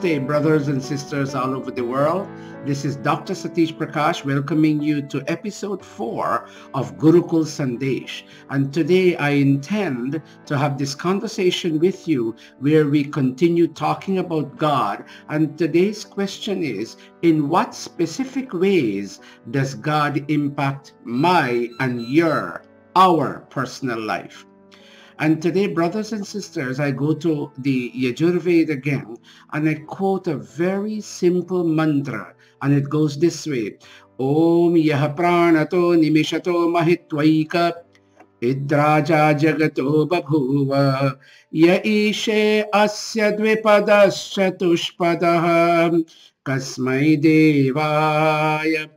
Namaste, brothers and sisters all over the world. This is Dr. Satish Prakash welcoming you to episode 4 of Gurukula Sandesh. And today I intend to have this conversation with you where we continue talking about God. And today's question is, in what specific ways does God impact my and our personal life? And today, brothers and sisters, I go to the Veda again, and I quote a very simple mantra, and it goes this way. Om Yaha Pranato Nimishato Mahitvaika Idraja Jagato Babhuva Ya Ishe Asya Dvipadasya Tushpadaha Kasmai Devaya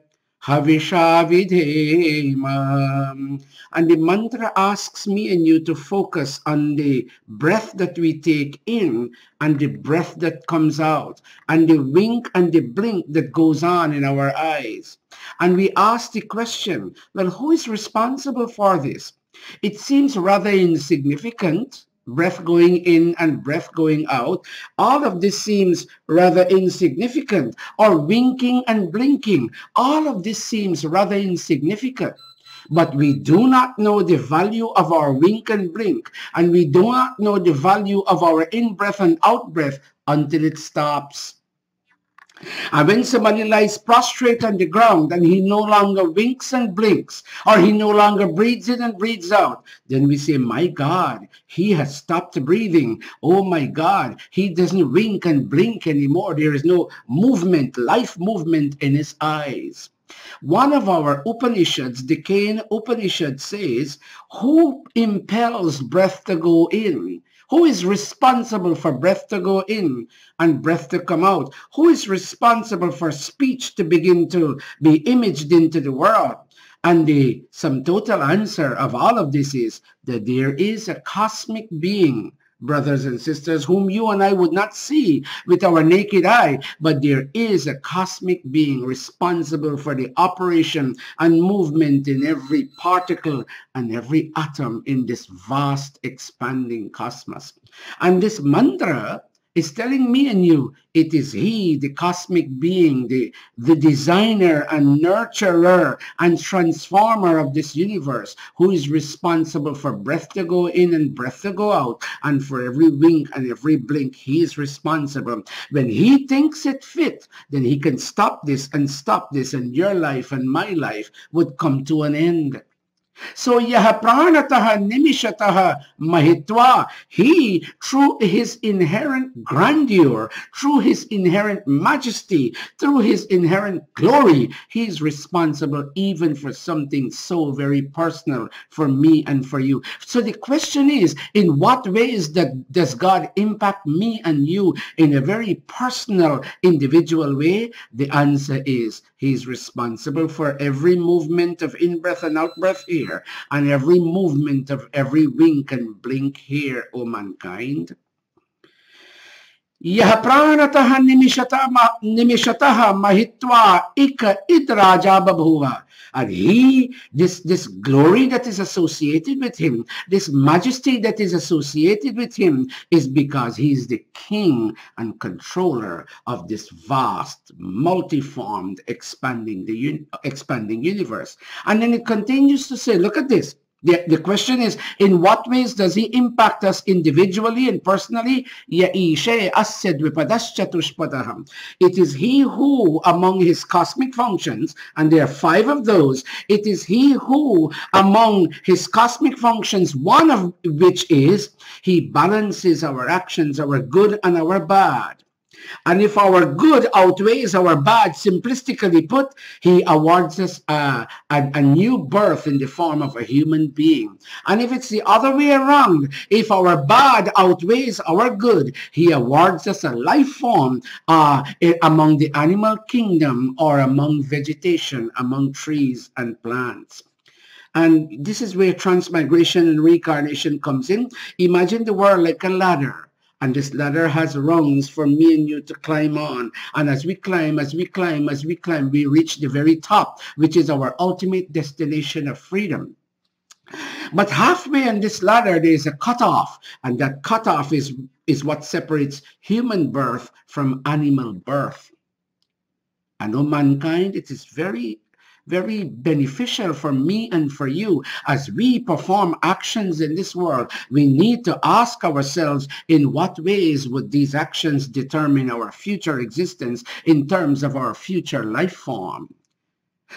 Havisha Vidhema. And the mantra asks me and you to focus on the breath that we take in and the breath that comes out and the wink and the blink that goes on in our eyes. And we ask the question, well, who is responsible for this? It seems rather insignificant. Breath going in and breath going out. All of this seems rather insignificant. Or winking and blinking. All of this seems rather insignificant. But we do not know the value of our wink and blink. And we do not know the value of our in-breath and out-breath until it stops. And when somebody lies prostrate on the ground and he no longer winks and blinks, or he no longer breathes in and breathes out, then we say, my God, he has stopped breathing. Oh my God, he doesn't wink and blink anymore. There is no movement, life movement in his eyes. One of our Upanishads, the Kane Upanishad, says, who impels breath to go in? Who is responsible for breath to go in and breath to come out? Who is responsible for speech to begin to be imaged into the world? And the sum total answer of all of this is that there is a cosmic being, brothers and sisters, whom you and I would not see with our naked eye, but there is a cosmic being responsible for the operation and movement in every particle and every atom in this vast expanding cosmos. And this mantra is telling me and you, it is he, the cosmic being, the designer and nurturer and transformer of this universe, who is responsible for breath to go in and breath to go out, and for every wink and every blink, he is responsible. When he thinks it fit, then he can stop this, and your life and my life would come to an end. So yaha pranataha nimishataha mahitva, he, through his inherent grandeur, through his inherent majesty, through his inherent glory, he is responsible even for something so very personal for me and for you. So the question is, in what ways does God impact me and you in a very personal, individual way? The answer is, he is responsible for every movement of in-breath and out-breath here, and every movement of every wink and blink here, O mankind. Yah pranataha nimishataha mahitva ika idraja babhuva. And he, this glory that is associated with him, this majesty that is associated with him, is because he is the king and controller of this vast, multiformed, expanding universe. And then it continues to say, look at this. The question is, in what ways does he impact us individually and personally? It is he who, among his cosmic functions, and there are 5 of those, it is he who, among his cosmic functions, one of which is, he balances our actions, our good and our bad. And if our good outweighs our bad, simplistically put, he awards us a new birth in the form of a human being. And if it's the other way around, if our bad outweighs our good, he awards us a life form among the animal kingdom or among vegetation, among trees and plants. And this is where transmigration and reincarnation comes in. Imagine the world like a ladder. And this ladder has rungs for me and you to climb on. And as we climb, we reach the very top, which is our ultimate destination of freedom. But halfway on this ladder, there is a cutoff, and that cutoff is is what separates human birth from animal birth. And oh, mankind, it is very, very beneficial for me and for you as we perform actions in this world. We need to ask ourselves, in what ways would these actions determine our future existence in terms of our future life form?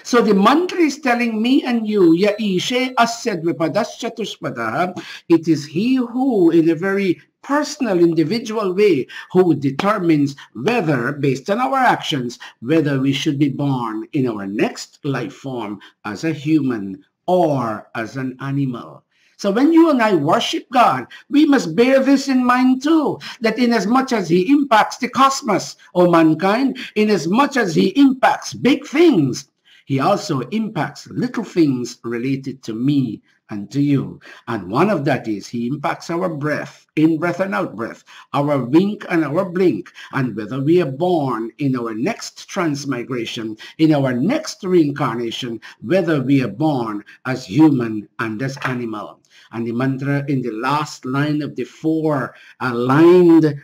So the mantra is telling me and you, Ya Ishe Asya Dvipadascha Tushpadaha, it is he who, in a very personal, individual way, who determines whether, based on our actions, whether we should be born in our next life form as a human or as an animal. So when you and I worship God, we must bear this in mind too, that inasmuch as he impacts the cosmos, or mankind, inasmuch as he impacts big things, he also impacts little things related to me and to you. And one of that is he impacts our breath, in-breath and out-breath, our wink and our blink, and whether we are born in our next transmigration, in our next reincarnation, whether we are born as human and as animal. And the mantra in the last line of the four-lined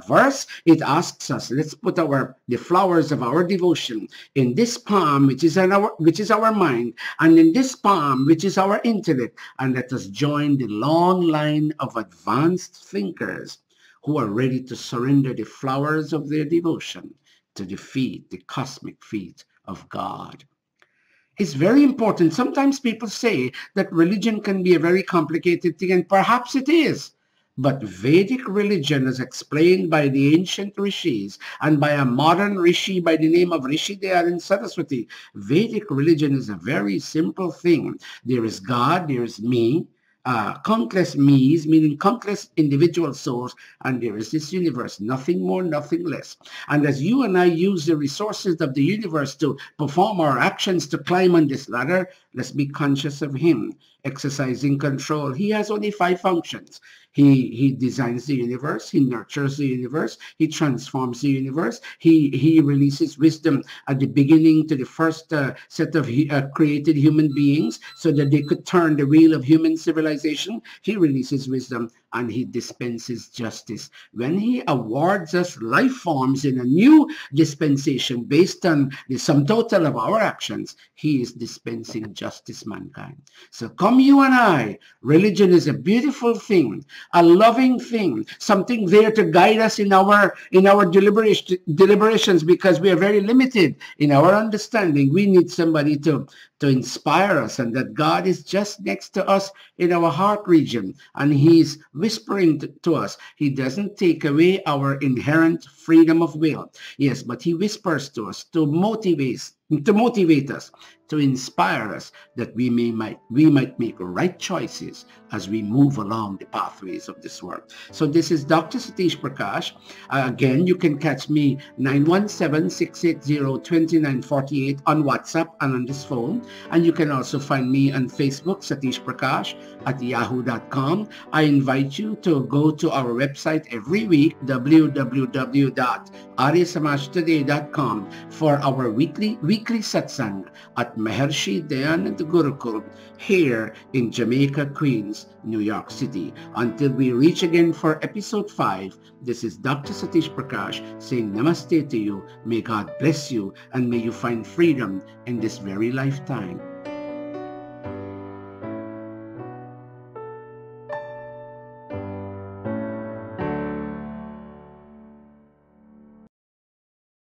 verse, it asks us, let's put the flowers of our devotion in this palm, which is our mind, and in this palm, which is our intellect, and let us join the long line of advanced thinkers who are ready to surrender the flowers of their devotion to the feet, the cosmic feet of God. It's very important. Sometimes people say that religion can be a very complicated thing, and perhaps it is. But Vedic religion, as explained by the ancient rishis and by a modern rishi by the name of Rishi Dayanan Saraswati, Vedic religion is a very simple thing. There is God, there is me, countless me's, meaning countless individual souls, and there is this universe, nothing more, nothing less. And as you and I use the resources of the universe to perform our actions to climb on this ladder, let's be conscious of him exercising control. He has only 5 functions. He designs the universe, he nurtures the universe, he transforms the universe, he releases wisdom at the beginning to the first set of created human beings so that they could turn the wheel of human civilization. He releases wisdom and he dispenses justice. When he awards us life forms in a new dispensation based on the sum total of our actions, he is dispensing justice, mankind. So come you and I, religion is a beautiful thing, a loving thing, something there to guide us in our deliberations, because we are very limited in our understanding. We need somebody to inspire us, and that God is just next to us in our heart region, and he's whispering to us. He doesn't take away our inherent freedom of will, yes, but he whispers to us to motivate us, to inspire us, that we might make right choices as we move along the pathways of this world. So this is Dr. Satish Prakash. Again, you can catch me 917-680-2948 on WhatsApp and on this phone. And you can also find me on Facebook, Satish Prakash at yahoo.com. I invite you to go to our website every week, www.aryasamajtoday.com, for our weekly satsang at Maharshi Dayanand Gurukula here in Jamaica, Queens, New York City. Until we reach again for episode 5, this is Dr. Satish Prakash saying namaste to you. May God bless you, and may you find freedom in this very lifetime.